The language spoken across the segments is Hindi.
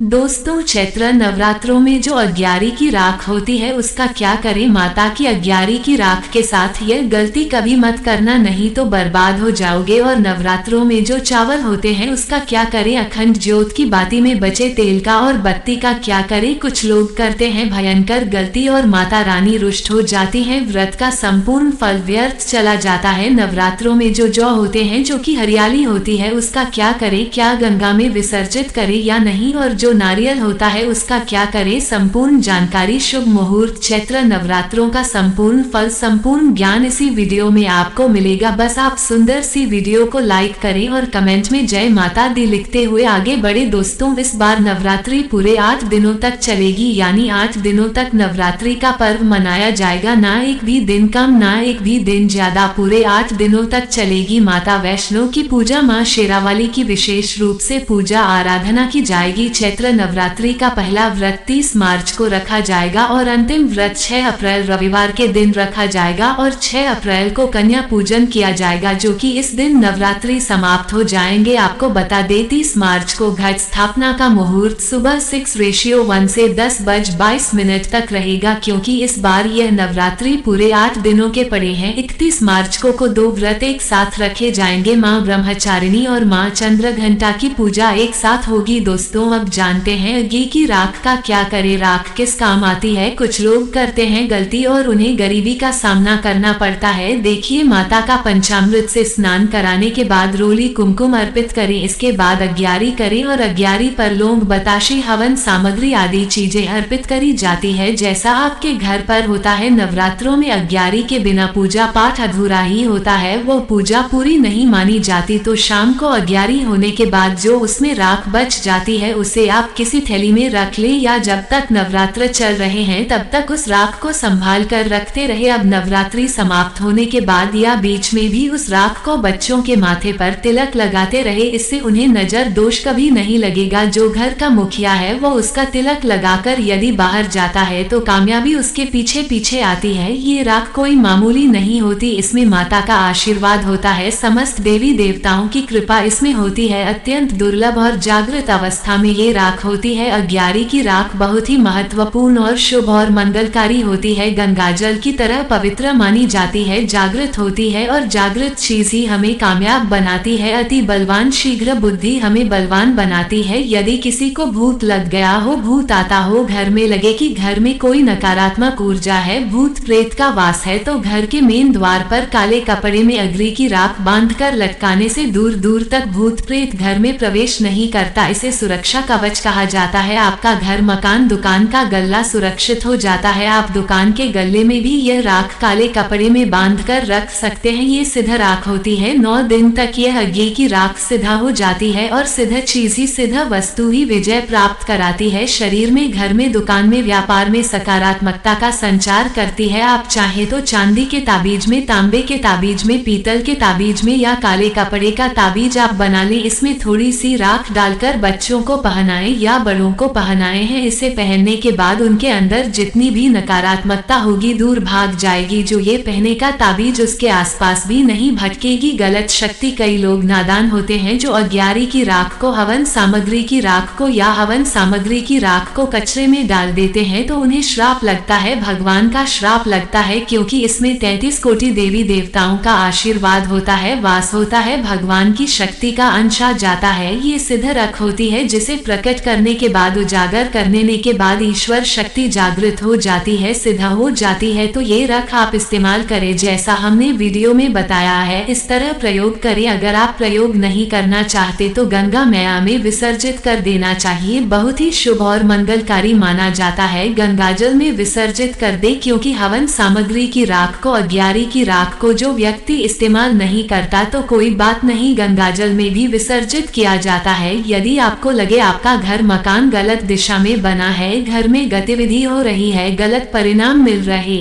दोस्तों, चैत्र नवरात्रों में जो अग्यारी की राख होती है उसका क्या करें। माता की अग्यारी की राख के साथ यह गलती कभी मत करना, नहीं तो बर्बाद हो जाओगे। और नवरात्रों में जो चावल होते हैं उसका क्या करें। अखंड ज्योत की बाती में बचे तेल का और बत्ती का क्या करें। कुछ लोग करते हैं भयंकर गलती और माता रानी रुष्ट हो जाती हैं। व्रत का संपूर्ण फल व्यर्थ चला जाता है। नवरात्रों में जो जौ होते हैं जो कि हरियाली होती है उसका क्या करें। क्या गंगा में विसर्जित करें या नहीं। और जो नारियल होता है उसका क्या करें। संपूर्ण जानकारी, शुभ मुहूर्त, चैत्र नवरात्रों का संपूर्ण फल, संपूर्ण ज्ञान इसी वीडियो में आपको मिलेगा। बस आप सुंदर सी वीडियो को लाइक करें और कमेंट में जय माता दी लिखते हुए आगे बढ़े। दोस्तों, इस बार नवरात्रि पूरे 8 दिनों तक चलेगी, यानी 8 दिनों तक नवरात्रि का पर्व मनाया जाएगा। ना एक भी दिन कम, ना एक भी दिन ज्यादा, पूरे 8 दिनों तक चलेगी। माता वैष्णो की पूजा, माँ शेरावाली की विशेष रूप से पूजा आराधना की जाएगी। चैत्र नवरात्रि का पहला व्रत 30 मार्च को रखा जाएगा और अंतिम व्रत 6 अप्रैल रविवार के दिन रखा जाएगा और 6 अप्रैल को कन्या पूजन किया जाएगा, जो कि इस दिन नवरात्रि समाप्त हो जाएंगे। आपको बता दें 30 मार्च को घट स्थापना का मुहूर्त सुबह 6:1 से 10:22 तक रहेगा, क्योंकि इस बार यह नवरात्रि पूरे 8 दिनों के पड़े हैं। 31 मार्च को 2 व्रत एक साथ रखे जाएंगे। माँ ब्रह्मचारिणी और माँ चंद्रघंटा की पूजा एक साथ होगी। दोस्तों, अब जानते हैं घी की राख का क्या करें। राख किस काम आती है। कुछ लोग करते हैं गलती और उन्हें गरीबी का सामना करना पड़ता है। देखिए, माता का पंचामृत से स्नान कराने के बाद रोली कुमकुम अर्पित करें। इसके बाद अग्यारी करें और अग्यारी पर लौंग, बताशे, हवन सामग्री आदि चीजें अर्पित करी जाती है, जैसा आपके घर पर होता है। नवरात्रों में अग्यारी के बिना पूजा पाठ अधूरा ही होता है, वो पूजा पूरी नहीं मानी जाती। तो शाम को अग्यारी होने के बाद जो उसमें राख बच जाती है उसे आप किसी थैली में रख ले, या जब तक नवरात्र चल रहे हैं तब तक उस राख को संभाल कर रखते रहे। अब नवरात्रि समाप्त होने के बाद या बीच में भी उस राख को बच्चों के माथे पर तिलक लगाते रहे, इससे उन्हें नजर दोष कभी नहीं लगेगा। जो घर का मुखिया है वो उसका तिलक लगाकर यदि बाहर जाता है तो कामयाबी उसके पीछे पीछे आती है। ये राख कोई मामूली नहीं होती, इसमें माता का आशीर्वाद होता है, समस्त देवी देवताओं की कृपा इसमें होती है। अत्यंत दुर्लभ और जागृत अवस्था में ये राख होती है। अग्यारी की राख बहुत ही महत्वपूर्ण और शुभ और मंगलकारी होती है। गंगाजल की तरह पवित्र मानी जाती है, जागृत होती है और जागृत चीज ही हमें कामयाब बनाती है। अति बलवान शीघ्र बुद्धि हमें बलवान बनाती है। यदि किसी को भूत लग गया हो, भूत आता हो, घर में लगे कि घर में कोई नकारात्मक ऊर्जा है, भूत प्रेत का वास है, तो घर के मेन द्वार पर काले कपड़े में अग्नि की राख बांधकर लटकाने से दूर दूर तक भूत प्रेत घर में प्रवेश नहीं करता। इसे सुरक्षा कवच कहा जाता है। आपका घर, मकान, दुकान का गल्ला सुरक्षित हो जाता है। आप दुकान के गल्ले में भी यह राख काले कपड़े में बांधकर रख सकते हैं। ये सिद्ध राख होती है। 9 दिन तक यह अग्नि की राख सिद्ध हो जाती है और सिद्ध चीज ही, सिद्ध वस्तु ही विजय प्राप्त कराती है। शरीर में, घर में, दुकान में, व्यापार में सकारात्मकता का संचार करती है। आप चाहे तो चांदी के ताबीज में, तांबे के ताबीज में, पीतल के ताबीज में या काले कपड़े का ताबीज आप बना लें। इसमें थोड़ी सी राख डालकर बच्चों को पहनाएं या बड़ों को पहनाए हैं। इसे पहनने के बाद उनके अंदर जितनी भी नकारात्मकता होगी दूर भाग जाएगी। जो ये पहने का ताबीज उसके आसपास भी नहीं भटकेगी गलत शक्ति। कई लोग नादान होते हैं जो अग्यारी की राख को, हवन सामग्री की राख को या हवन सामग्री की राख को कचरे में डाल देते हैं, तो उन्हें श्राप लगता है, भगवान का श्राप लगता है, क्योंकि इसमें 33 कोटि देवी देवताओं का आशीर्वाद होता है, वास होता है, भगवान की शक्ति का अंश आ जाता है। ये सिद्ध राख होती है जिसे प्रकट करने के बाद, उजागर करने के बाद ईश्वर शक्ति जागृत हो जाती है, सिद्ध हो जाती है। तो ये राख आप इस्तेमाल करें जैसा हमने वीडियो में बताया है, इस तरह प्रयोग करें। अगर आप प्रयोग नहीं करना चाहते तो गंगा मैया में विसर्जित कर देना चाहिए। बहुत ही शुभ और मंगलकारी माना जाता है गंगाजल में विसर्जित कर दे, क्योंकि हवन सामग्री की राख को, अग्यारी की राख को जो व्यक्ति इस्तेमाल नहीं करता तो कोई बात नहीं, गंगाजल में भी विसर्जित किया जाता है। यदि आपको लगे आपका घर, मकान गलत दिशा में बना है, घर में गतिविधि हो रही है, गलत परिणाम मिल रहे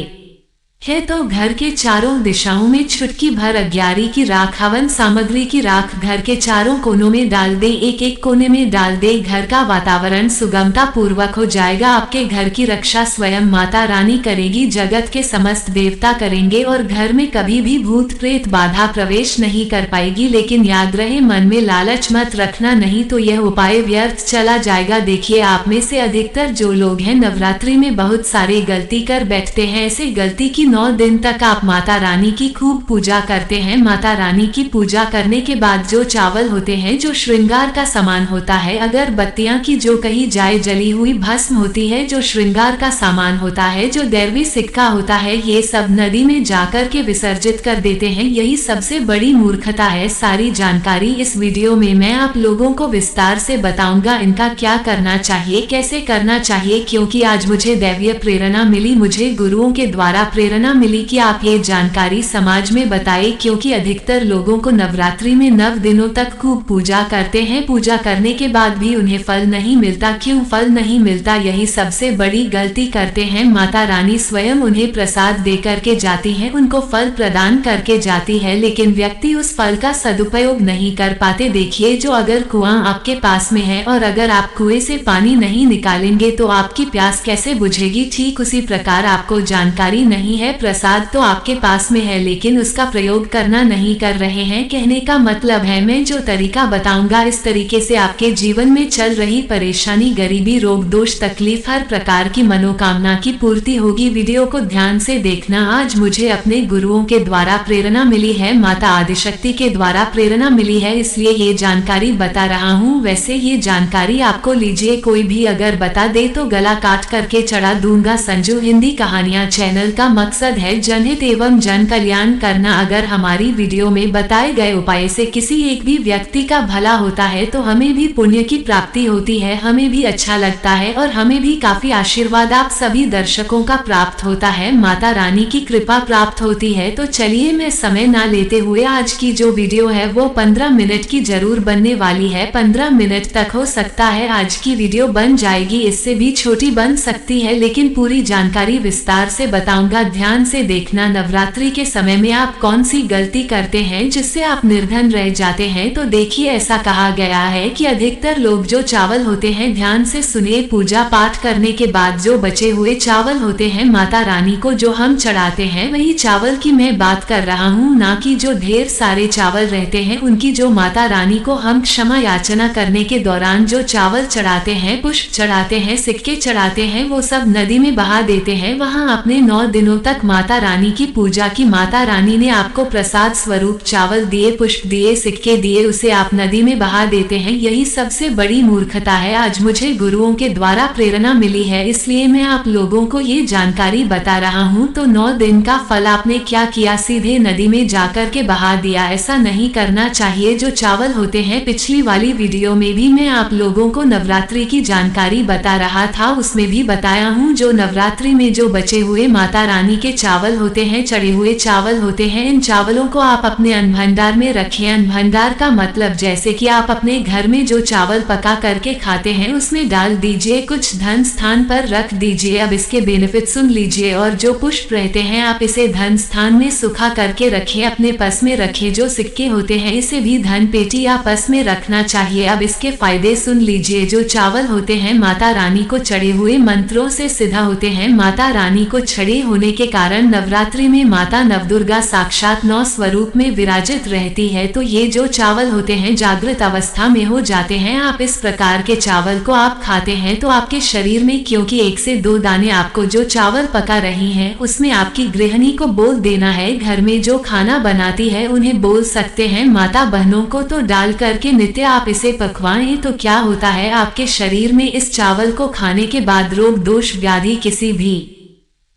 है तो घर के चारों दिशाओं में चुटकी भर अग्यारी की राख, हवन सामग्री की राख घर के चारों कोनों में डाल दे, एक एक कोने में डाल दे। घर का वातावरण सुगमता पूर्वक हो जाएगा। आपके घर की रक्षा स्वयं माता रानी करेगी, जगत के समस्त देवता करेंगे और घर में कभी भी भूत प्रेत बाधा प्रवेश नहीं कर पाएगी। लेकिन याद रहे, मन में लालच मत रखना, नहीं तो यह उपाय व्यर्थ चला जाएगा। देखिए, आप में से अधिकतर जो लोग हैं नवरात्रि में बहुत सारी गलती कर बैठते हैं। ऐसे गलती की 9 दिन तक आप माता रानी की खूब पूजा करते हैं। माता रानी की पूजा करने के बाद जो चावल होते हैं, जो श्रृंगार का सामान होता है, अगरबत्तियां की जो कही जाए, जली हुई भस्म होती है जो श्रृंगार का सामान होता है, जो दैवी सिक्का होता है, ये सब नदी में जाकर के विसर्जित कर देते हैं। यही सबसे बड़ी मूर्खता है। सारी जानकारी इस वीडियो में मैं आप लोगों को विस्तार से बताऊंगा, इनका क्या करना चाहिए, कैसे करना चाहिए, क्योंकि आज मुझे दैवीय प्रेरणा मिली, मुझे गुरुओं के द्वारा प्रेरणा मिली कि आप ये जानकारी समाज में बताएं, क्योंकि अधिकतर लोगों को नवरात्रि में 9 दिनों तक खूब पूजा करते हैं। पूजा करने के बाद भी उन्हें फल नहीं मिलता। क्यों फल नहीं मिलता? यही सबसे बड़ी गलती करते हैं। माता रानी स्वयं उन्हें प्रसाद दे करके जाती है, उनको फल प्रदान करके जाती है, लेकिन व्यक्ति उस फल का सदुपयोग नहीं कर पाते। देखिए, जो अगर कुआं आपके पास में है और अगर आप कुएं से पानी नहीं निकालेंगे तो आपकी प्यास कैसे बुझेगी? ठीक उसी प्रकार आपको जानकारी नहीं है, प्रसाद तो आपके पास में है लेकिन उसका प्रयोग करना नहीं कर रहे हैं। कहने का मतलब है, मैं जो तरीका बताऊंगा इस तरीके से आपके जीवन में चल रही परेशानी, गरीबी, रोग दोष, तकलीफ, हर प्रकार की मनोकामना की पूर्ति होगी। वीडियो को ध्यान से देखना। आज मुझे अपने गुरुओं के द्वारा प्रेरणा मिली है, माता आदिशक्ति के द्वारा प्रेरणा मिली है, इसलिए ये जानकारी बता रहा हूँ। वैसे ये जानकारी आपको लीजिए, कोई भी अगर बता दे तो गला काट करके चढ़ा दूंगा। संजू हिंदी कहानियाँ चैनल का मकसद है जनहित एवं जन कल्याण करना। अगर हमारी वीडियो में बताए गए उपाय से किसी एक भी व्यक्ति का भला होता है तो हमें भी पुण्य की प्राप्ति होती है, हमें भी अच्छा लगता है और हमें भी काफी आशीर्वाद आप सभी दर्शकों का प्राप्त होता है, माता रानी की कृपा प्राप्त होती है। तो चलिए, मैं समय ना लेते हुए आज की जो वीडियो है वो 15 मिनट की जरूर बनने वाली है। 15 मिनट तक हो सकता है आज की वीडियो बन जाएगी, इससे भी छोटी बन सकती है, लेकिन पूरी जानकारी विस्तार से बताऊंगा। ध्यान से देखना। नवरात्रि के समय में आप कौन सी गलती करते हैं जिससे आप निर्धन रह जाते हैं? तो देखिए, ऐसा कहा गया है कि अधिकतर लोग जो चावल होते हैं, ध्यान से सुनिए, पूजा पाठ करने के बाद जो बचे हुए चावल होते हैं माता रानी को जो हम चढ़ाते हैं, वही चावल की मैं बात कर रहा हूँ, ना कि जो ढेर सारे चावल रहते हैं उनकी। जो माता रानी को हम क्षमा याचना करने के दौरान जो चावल चढ़ाते हैं, पुष्प चढ़ाते हैं, सिक्के चढ़ाते हैं, वो सब नदी में बहा देते हैं। वहाँ आपने 9 दिनों तक माता रानी की पूजा की, माता रानी ने आपको प्रसाद स्वरूप चावल दिए, पुष्प दिए, सिक्के दिए, उसे आप नदी में बहा देते हैं। यही सबसे बड़ी मूर्खता है। आज मुझे गुरुओं के द्वारा प्रेरणा मिली है, इसलिए मैं आप लोगों को ये जानकारी बता रहा हूँ। तो 9 दिन का फल आपने क्या किया? सीधे नदी में जाकर के बहा दिया। ऐसा नहीं करना चाहिए। जो चावल होते हैं, पिछली वाली वीडियो में भी मैं आप लोगों को नवरात्रि की जानकारी बता रहा था, उसमें भी बताया हूँ, जो नवरात्रि में जो बचे हुए माता रानी के चावल होते हैं, चढ़े हुए चावल होते हैं, इन चावलों को आप अपने अन्न भंडार में रखें। अन्न भंडार का मतलब जैसे कि आप अपने घर में जो चावल पका करके खाते हैं उसमें डाल दीजिए, कुछ धन स्थान पर रख दीजिए। अब इसके बेनिफिट सुन लीजिए। और जो पुष्प रहते हैं, आप इसे धन स्थान में सुखा करके रखें, अपने पर्स में रखें। जो सिक्के होते हैं, इसे भी धन पेटी या पर्स में रखना चाहिए। अब इसके फायदे सुन लीजिए। जो चावल होते हैं माता रानी को चढ़े हुए मंत्रों से सिद्ध होते हैं। माता रानी को छड़े होने के कारण नवरात्रि में माता नवदुर्गा साक्षात 9 स्वरूप में विराजित रहती है। तो ये जो चावल होते हैं जागृत अवस्था में हो जाते हैं। आप इस प्रकार के चावल को आप खाते हैं तो आपके शरीर में, क्योंकि 1 से 2 दाने आपको जो चावल पका रही हैं उसमें आपकी गृहिणी को बोल देना है। घर में जो खाना बनाती है उन्हें बोल सकते हैं, माता बहनों को तो डाल करके नित्य आप इसे पकवाएं। तो क्या होता है, आपके शरीर में इस चावल को खाने के बाद रोग दोष व्याधि किसी भी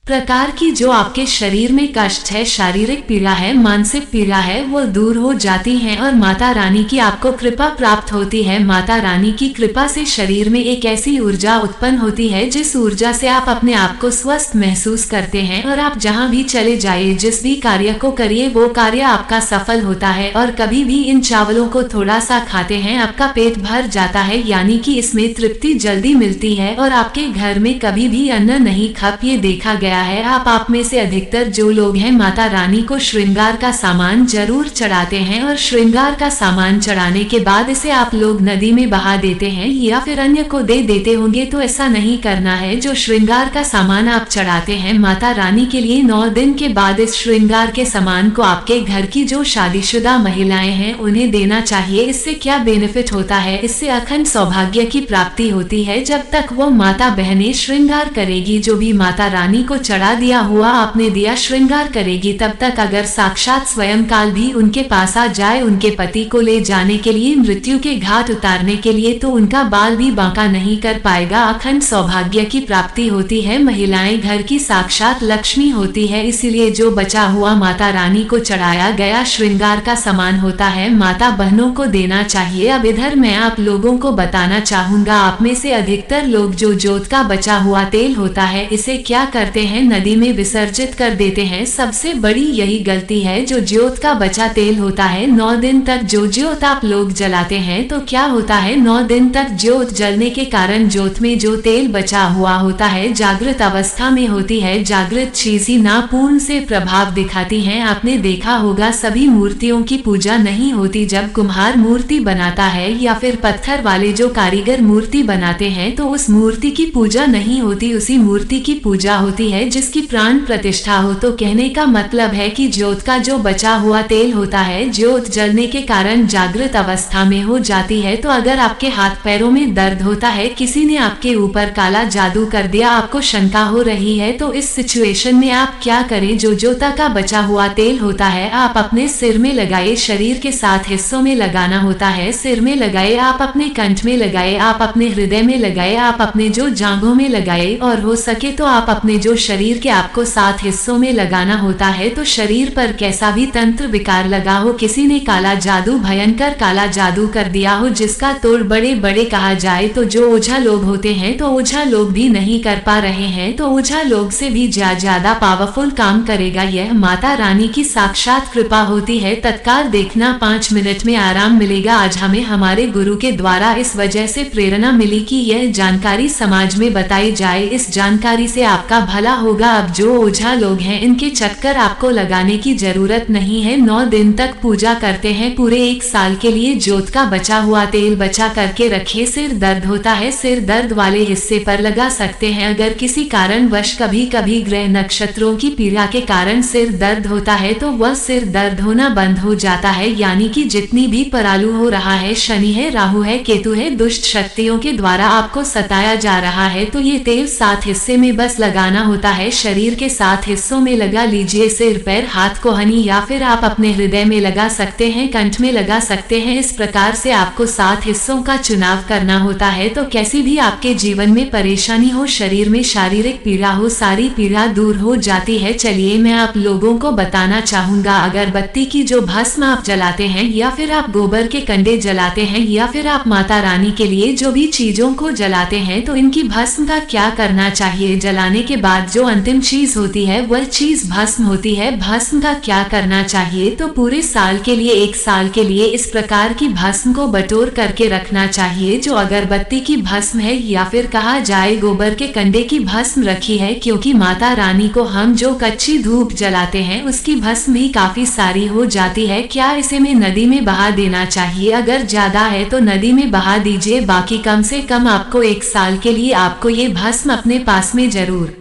प्रकार की जो आपके शरीर में कष्ट है, शारीरिक पीड़ा है, मानसिक पीड़ा है, वो दूर हो जाती हैं और माता रानी की आपको कृपा प्राप्त होती है। माता रानी की कृपा से शरीर में एक ऐसी ऊर्जा उत्पन्न होती है जिस ऊर्जा से आप अपने आप को स्वस्थ महसूस करते हैं और आप जहां भी चले जाइए, जिस भी कार्य को करिए, वो कार्य आपका सफल होता है। और कभी भी इन चावलों को थोड़ा सा खाते हैं, आपका पेट भर जाता है, यानी कि इसमें तृप्ति जल्दी मिलती है और आपके घर में कभी भी अन्न नहीं खप, ये देखा गया गया है। आप में से अधिकतर जो लोग हैं माता रानी को श्रृंगार का सामान जरूर चढ़ाते हैं और श्रृंगार का सामान चढ़ाने के बाद इसे आप लोग नदी में बहा देते हैं या फिर अन्य को दे देते होंगे। तो ऐसा नहीं करना है। जो श्रृंगार का सामान आप चढ़ाते हैं माता रानी के लिए 9 दिन के बाद इस श्रृंगार के सामान को आपके घर की जो शादीशुदा महिलाएं हैं उन्हें देना चाहिए। इससे क्या बेनिफिट होता है, इससे अखंड सौभाग्य की प्राप्ति होती है। जब तक वो माता बहनें श्रृंगार करेगी, जो भी माता रानी को चढ़ा दिया हुआ आपने दिया श्रृंगार करेगी, तब तक अगर साक्षात स्वयं काल भी उनके पास आ जाए उनके पति को ले जाने के लिए, मृत्यु के घाट उतारने के लिए, तो उनका बाल भी बांका नहीं कर पाएगा। अखंड सौभाग्य की प्राप्ति होती है। महिलाएं घर की साक्षात लक्ष्मी होती है, इसीलिए जो बचा हुआ माता रानी को चढ़ाया गया श्रृंगार का सामान होता है माता बहनों को देना चाहिए। अब इधर मैं आप लोगों को बताना चाहूंगा, आप में से अधिकतर लोग जो जोत का बचा हुआ तेल होता है इसे क्या करते हैं, नदी में विसर्जित कर देते हैं। सबसे बड़ी यही गलती है। जो ज्योत का बचा तेल होता है 9 दिन तक जो ज्योत आप लोग जलाते हैं, तो क्या होता है 9 दिन तक ज्योत जलने के कारण ज्योत में जो तेल बचा हुआ होता है जागृत अवस्था में होती है। जागृत चीज ही ना पूर्ण से प्रभाव दिखाती है। आपने देखा होगा सभी मूर्तियों की पूजा नहीं होती। जब कुम्हार मूर्ति बनाता है या फिर पत्थर वाले जो कारीगर मूर्ति बनाते हैं तो उस मूर्ति की पूजा नहीं होती, उसी मूर्ति की पूजा होती है जिसकी प्राण प्रतिष्ठा हो। तो कहने का मतलब है कि ज्योत का जो बचा हुआ तेल होता है ज्योत जलने के कारण जागृत अवस्था में हो जाती है। तो अगर आपके हाथ पैरों में दर्द होता है, किसी ने आपके ऊपर काला जादू कर दिया, आपको शंका हो रही है, तो इस सिचुएशन में आप क्या करें, जो ज्योता का बचा हुआ तेल होता है आप अपने सिर में लगाए, शरीर के 7 हिस्सों में लगाना होता है। सिर में लगाए, आप अपने कंठ में लगाए, आप अपने हृदय में लगाए, आप अपने जो जांघों में लगाए, और हो सके तो आप अपने जो शरीर के आपको 7 हिस्सों में लगाना होता है। तो शरीर पर कैसा भी तंत्र विकार लगा हो, किसी ने काला जादू, भयंकर काला जादू कर दिया हो जिसका तोड़ बड़े बड़े कहा जाए, तो जो ओझा लोग होते हैं तो ओझा लोग भी नहीं कर पा रहे हैं, तो ओझा लोग से भी ज्यादा पावरफुल काम करेगा। यह माता रानी की साक्षात कृपा होती है। तत्काल देखना, 5 मिनट में आराम मिलेगा। आज हमें हमारे गुरु के द्वारा इस वजह से प्रेरणा मिली कि यह जानकारी समाज में बताई जाए। इस जानकारी से आपका भला होगा। अब जो ओझा लोग हैं इनके चक्कर आपको लगाने की जरूरत नहीं है। 9 दिन तक पूजा करते हैं, पूरे 1 साल के लिए ज्योत का बचा हुआ तेल बचा करके रखे। सिर दर्द होता है, सिर दर्द वाले हिस्से पर लगा सकते हैं। अगर किसी कारणवश कभी कभी ग्रह नक्षत्रों की पीड़ा के कारण सिर दर्द होता है तो वह सिर दर्द होना बंद हो जाता है। यानी कि जितनी भी परालू हो रहा है, शनि है, राहु है, केतु है, दुष्ट शक्तियों के द्वारा आपको सताया जा रहा है, तो ये तेल 7 हिस्से में बस लगाना होता है। शरीर के 7 हिस्सों में लगा लीजिए, सिर, पैर, हाथ, कोहनी, या फिर आप अपने हृदय में लगा सकते हैं, कंठ में लगा सकते हैं। इस प्रकार से आपको 7 हिस्सों का चुनाव करना होता है। तो कैसी भी आपके जीवन में परेशानी हो, शरीर में शारीरिक पीड़ा हो, सारी पीड़ा दूर हो जाती है। चलिए मैं आप लोगों को बताना चाहूंगा, अगरबत्ती की जो भस्म आप जलाते हैं, या फिर आप गोबर के कंडे जलाते हैं, या फिर आप माता रानी के लिए जो भी चीजों को जलाते हैं, तो इनकी भस्म का क्या करना चाहिए। जलाने के बाद जो अंतिम चीज होती है वह चीज भस्म होती है। भस्म का क्या करना चाहिए, तो पूरे साल के लिए, 1 साल के लिए इस प्रकार की भस्म को बटोर करके रखना चाहिए। जो अगरबत्ती की भस्म है या फिर कहा जाए गोबर के कंडे की भस्म रखी है, क्योंकि माता रानी को हम जो कच्ची धूप जलाते हैं उसकी भस्म भी काफी सारी हो जाती है। क्या इसे में नदी में बहा देना चाहिए? अगर ज्यादा है तो नदी में बहा दीजिए, बाकी कम से कम आपको 1 साल के लिए आपको ये भस्म अपने पास में जरूर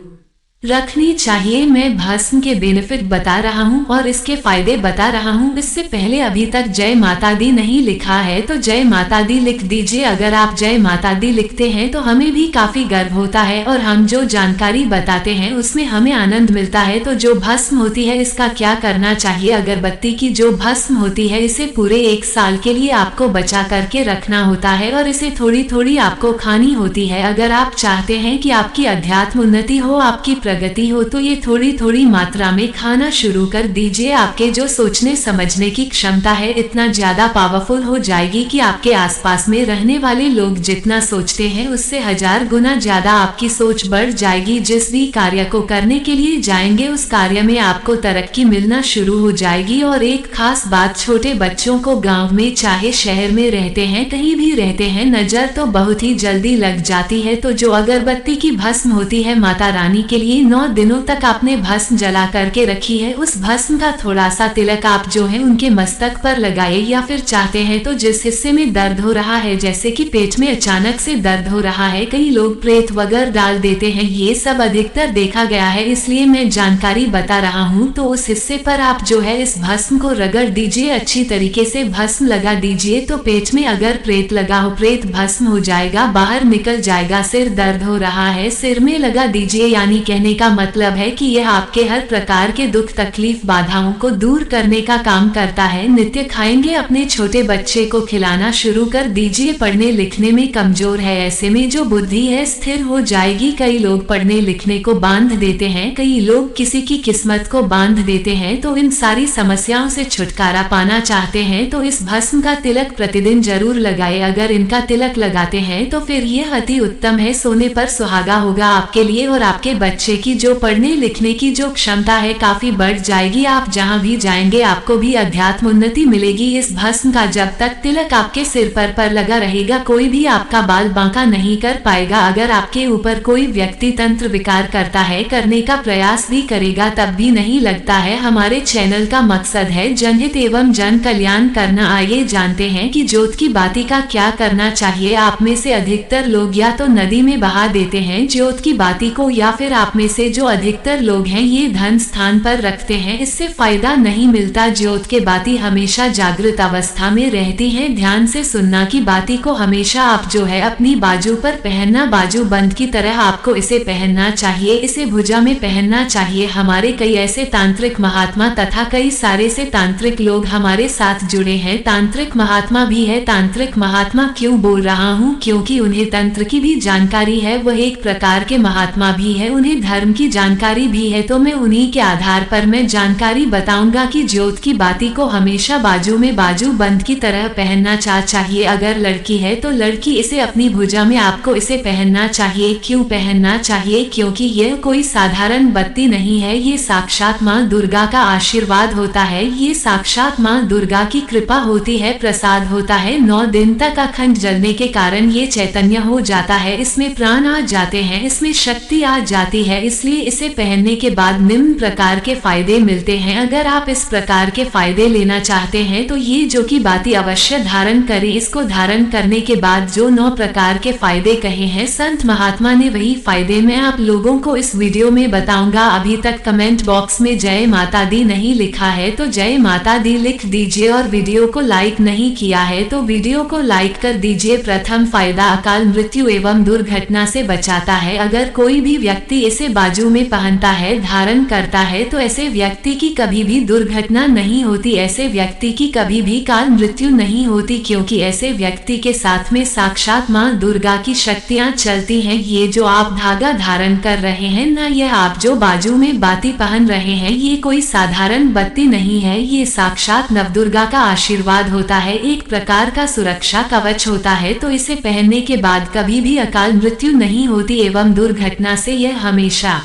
रखनी चाहिए। मैं भस्म के बेनिफिट बता रहा हूँ और इसके फायदे बता रहा हूँ। इससे पहले अभी तक जय माता दी नहीं लिखा है तो जय माता दी लिख दीजिए। अगर आप जय माता दी लिखते हैं तो हमें भी काफी गर्व होता है और हम जो जानकारी बताते हैं उसमें हमें आनंद मिलता है। तो जो भस्म होती है इसका क्या करना चाहिए, अगरबत्ती की जो भस्म होती है इसे पूरे 1 साल के लिए आपको बचा करके रखना होता है और इसे थोड़ी थोड़ी आपको खानी होती है। अगर आप चाहते हैं कि आपकी अध्यात्म उन्नति हो, आपकी प्रगति हो, तो ये थोड़ी थोड़ी मात्रा में खाना शुरू कर दीजिए। आपके जो सोचने समझने की क्षमता है इतना ज्यादा पावरफुल हो जाएगी कि आपके आसपास में रहने वाले लोग जितना सोचते हैं उससे 1000 गुना ज्यादा आपकी सोच बढ़ जाएगी। जिस भी कार्य को करने के लिए जाएंगे उस कार्य में आपको तरक्की मिलना शुरू हो जाएगी। और एक खास बात, छोटे बच्चों को गाँव में चाहे शहर में रहते हैं, कहीं भी रहते हैं, नजर तो बहुत ही जल्दी लग जाती है। तो जो अगरबत्ती की भस्म होती है माता रानी के लिए में 9 दिनों तक आपने भस्म जला करके रखी है, उस भस्म का थोड़ा सा तिलक आप जो है उनके मस्तक पर लगाए, या फिर चाहते हैं तो जिस हिस्से में दर्द हो रहा है, जैसे कि पेट में अचानक से दर्द हो रहा है, कई लोग प्रेत वगैरह डाल देते हैं, ये सब अधिकतर देखा गया है, इसलिए मैं जानकारी बता रहा हूँ। तो उस हिस्से पर आप जो है इस भस्म को रगड़ दीजिए, अच्छी तरीके से भस्म लगा दीजिए। तो पेट में अगर प्रेत लगा हो, प्रेत भस्म हो जाएगा, बाहर निकल जाएगा। सिर दर्द हो रहा है, सिर में लगा दीजिए, यानी कहने का मतलब है कि यह आपके हर प्रकार के दुख तकलीफ बाधाओं को दूर करने का काम करता है। नित्य खाएंगे, अपने छोटे बच्चे को खिलाना शुरू कर दीजिए। पढ़ने लिखने में कमजोर है, ऐसे में जो बुद्धि है स्थिर हो जाएगी। कई लोग पढ़ने लिखने को बांध देते हैं, कई लोग किसी की किस्मत को बांध देते हैं। तो इन सारी समस्याओं से छुटकारा पाना चाहते हैं तो इस भस्म का तिलक प्रतिदिन जरूर लगाए। अगर इनका तिलक लगाते हैं तो फिर यह अति उत्तम है, सोने पर सुहागा होगा आपके लिए, और आपके बच्चे की जो पढ़ने लिखने की जो क्षमता है काफी बढ़ जाएगी। आप जहां भी जाएंगे आपको भी अध्यात्म उन्नति मिलेगी। इस भस्म का जब तक तिलक आपके सिर पर लगा रहेगा, कोई भी आपका बाल बांका नहीं कर पाएगा। अगर आपके ऊपर कोई व्यक्ति तंत्र विकार करता है, करने का प्रयास भी करेगा, तब भी नहीं लगता है। हमारे चैनल का मकसद है जनहित एवं जन कल्याण करना। आइए जानते हैं कि ज्योत की बाती का क्या करना चाहिए। आप में से अधिकतर लोग या तो नदी में बहा देते हैं ज्योत की बाती को, या फिर आप में से जो अधिकतर लोग हैं ये धन स्थान पर रखते हैं, इससे फायदा नहीं मिलता। ज्योत के बाती हमेशा जागृत अवस्था में रहती है। ध्यान से सुनना की बाती को हमेशा आप जो है अपनी बाजू पर पहनना, बाजू बंद की तरह आपको इसे पहनना चाहिए, इसे भुजा में पहनना चाहिए। हमारे कई ऐसे तांत्रिक महात्मा तथा कई सारे से तांत्रिक लोग हमारे साथ जुड़े हैं, तांत्रिक महात्मा भी है। तांत्रिक महात्मा क्यों बोल रहा हूँ, क्योंकि उन्हें तंत्र की भी जानकारी है, वह एक प्रकार के महात्मा भी है, उन्हें धर्म की जानकारी भी है। तो मैं उन्हीं के आधार पर मैं जानकारी बताऊंगा कि ज्योत की बाती को हमेशा बाजू में बाजू बंद की तरह पहनना चाहिए। अगर लड़की है तो लड़की इसे अपनी भुजा में आपको इसे पहनना चाहिए। क्यों पहनना चाहिए, क्योंकि यह कोई साधारण बत्ती नहीं है, ये साक्षात माँ दुर्गा का आशीर्वाद होता है, ये साक्षात माँ दुर्गा की कृपा होती है, प्रसाद होता है। 9 दिन तक अखंड जलने के कारण ये चैतन्य हो जाता है, इसमें प्राण आ जाते हैं, इसमें शक्ति आ जाती है, इसलिए इसे पहनने के बाद निम्न प्रकार के फायदे मिलते हैं। अगर आप इस प्रकार के फायदे लेना चाहते हैं तो ये जो की बाती अवश्य धारण करें। इसको धारण करने के बाद जो 9 प्रकार के फायदे कहे हैं संत महात्मा ने, वही फायदे मैं आप लोगों को इस वीडियो में बताऊंगा। अभी तक कमेंट बॉक्स में जय माता दी नहीं लिखा है तो जय माता दी लिख दीजिए, और वीडियो को लाइक नहीं किया है तो वीडियो को लाइक कर दीजिए। प्रथम फायदा, अकाल मृत्यु एवं दुर्घटना से बचाता है। अगर कोई भी व्यक्ति इसे बाजू में पहनता है, धारण करता है, तो ऐसे व्यक्ति की कभी भी दुर्घटना नहीं होती, ऐसे व्यक्ति की कभी भी काल मृत्यु नहीं होती, क्योंकि ऐसे व्यक्ति के साथ में साक्षात माँ दुर्गा की शक्तियाँ चलती हैं। ये जो आप धागा धारण कर रहे हैं ना, यह आप जो बाजू में बाती पहन रहे हैं, ये कोई साधारण बत्ती नहीं है, ये साक्षात नवदुर्गा का आशीर्वाद होता है, एक प्रकार का सुरक्षा कवच होता है। तो इसे पहनने के बाद कभी भी अकाल मृत्यु नहीं होती एवं दुर्घटना से यह हमेशा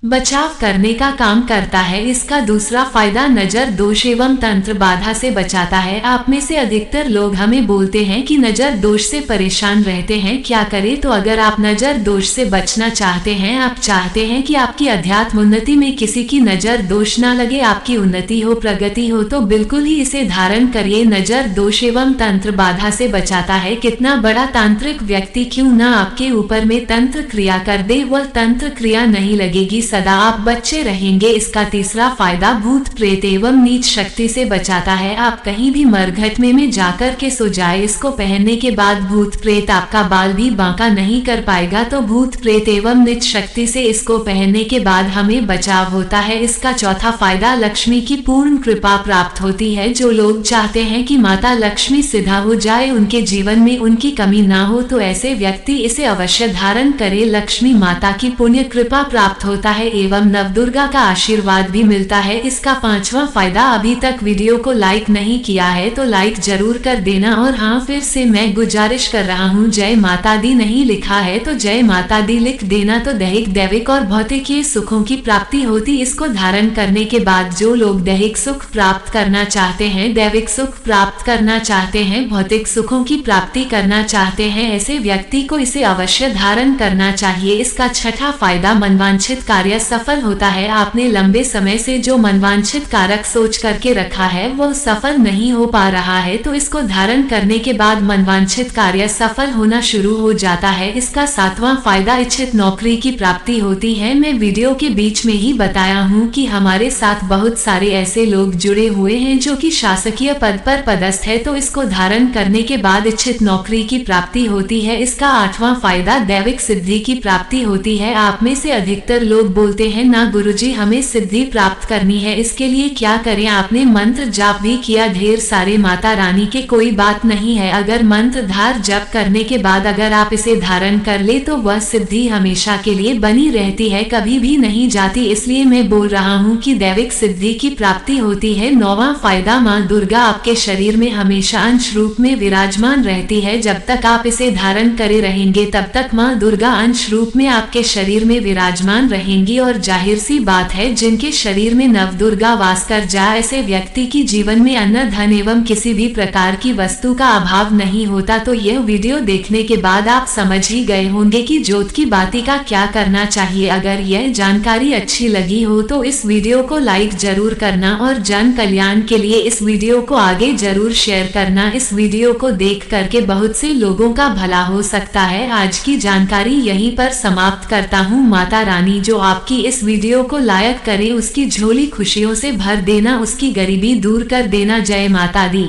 बचाव करने का काम करता है। इसका दूसरा फायदा, नजर दोष एवं तंत्र बाधा से बचाता है। आप में से अधिकतर लोग हमें बोलते हैं कि नजर दोष से परेशान रहते हैं, क्या करें। तो अगर आप नजर दोष से बचना चाहते हैं, आप चाहते हैं कि आपकी अध्यात्म उन्नति में किसी की नजर दोष ना लगे, आपकी उन्नति हो, प्रगति हो, तो बिल्कुल ही इसे धारण करिए। नजर दोष एवं तंत्र बाधा से बचाता है। कितना बड़ा तांत्रिक व्यक्ति क्यों ना आपके ऊपर में तंत्र क्रिया कर दे, वह तंत्र क्रिया नहीं लगेगी, सदा आप बच्चे रहेंगे। इसका तीसरा फायदा, भूत प्रेत एवं नीच शक्ति से बचाता है। आप कहीं भी मरघट में जाकर के सो जाए, इसको पहनने के बाद भूत प्रेत आपका बाल भी बांका नहीं कर पाएगा। तो भूत प्रेत एवं नीच शक्ति से इसको पहनने के बाद हमें बचाव होता है। इसका चौथा फायदा, लक्ष्मी की पूर्ण कृपा प्राप्त होती है। जो लोग चाहते हैं कि माता लक्ष्मी सिद्धा हो जाए, उनके जीवन में उनकी कमी ना हो, तो ऐसे व्यक्ति इसे अवश्य धारण करे। लक्ष्मी माता की पुण्य कृपा प्राप्त होता है एवं नवदुर्गा का आशीर्वाद भी मिलता है। इसका पांचवा फायदा, अभी तक वीडियो को लाइक नहीं किया है तो लाइक जरूर कर देना। और हाँ, फिर से मैं गुजारिश कर रहा हूँ, जय माता दी नहीं लिखा है तो जय माता दी लिख देना। तो दैहिक, दैविक और भौतिकीय सुखों की प्राप्ति होती। इसको धारण करने के बाद जो लोग दैहिक सुख प्राप्त करना चाहते हैं, दैविक सुख प्राप्त करना चाहते हैं, भौतिक सुखों की प्राप्ति करना चाहते हैं, ऐसे व्यक्ति को इसे अवश्य धारण करना चाहिए। इसका छठा फायदा, मनवांछित कार्य कार्य सफल होता है। आपने लंबे समय से जो मनवांछित कारक सोच करके रखा है वो सफल नहीं हो पा रहा है, तो इसको धारण करने के बाद मनवांछित कार्य सफल होना शुरू हो जाता है। इसका 7वां फायदा इच्छित नौकरी की प्राप्ति होती है। मैं वीडियो के बीच में ही बताया हूँ कि हमारे साथ बहुत सारे ऐसे लोग जुड़े हुए हैं जो कि शासकीय पद पर पदस्थ है, तो इसको धारण करने के बाद इच्छित नौकरी की प्राप्ति होती है। इसका 8वां फायदा दैविक सिद्धि की प्राप्ति होती है। आप में से अधिकतर लोग बोलते हैं ना गुरुजी हमें सिद्धि प्राप्त करनी है, इसके लिए क्या करें? आपने मंत्र जाप भी किया ढेर सारे, माता रानी के कोई बात नहीं है। अगर मंत्र धार जप करने के बाद अगर आप इसे धारण कर ले तो वह सिद्धि हमेशा के लिए बनी रहती है, कभी भी नहीं जाती। इसलिए मैं बोल रहा हूँ कि दैविक सिद्धि की प्राप्ति होती है। 9वां फायदा माँ दुर्गा आपके शरीर में हमेशा अंश रूप में विराजमान रहती है। जब तक आप इसे धारण करे रहेंगे तब तक माँ दुर्गा अंश रूप में आपके शरीर में विराजमान रहेंगी। और जाहिर सी बात है जिनके शरीर में नव दुर्गा वास कर जाए ऐसे व्यक्ति की जीवन में अन्न धन एवं किसी भी प्रकार की वस्तु का अभाव नहीं होता। तो यह वीडियो देखने के बाद आप समझ ही गए होंगे कि ज्योत की बाती का क्या करना चाहिए। अगर यह जानकारी अच्छी लगी हो तो इस वीडियो को लाइक जरूर करना और जन कल्याण के लिए इस वीडियो को आगे जरूर शेयर करना। इस वीडियो को देख करके बहुत से लोगों का भला हो सकता है। आज की जानकारी यहीं पर समाप्त करता हूँ। माता रानी जो आपकी इस वीडियो को लायक करे उसकी झोली खुशियों से भर देना, उसकी गरीबी दूर कर देना। जय माता दी।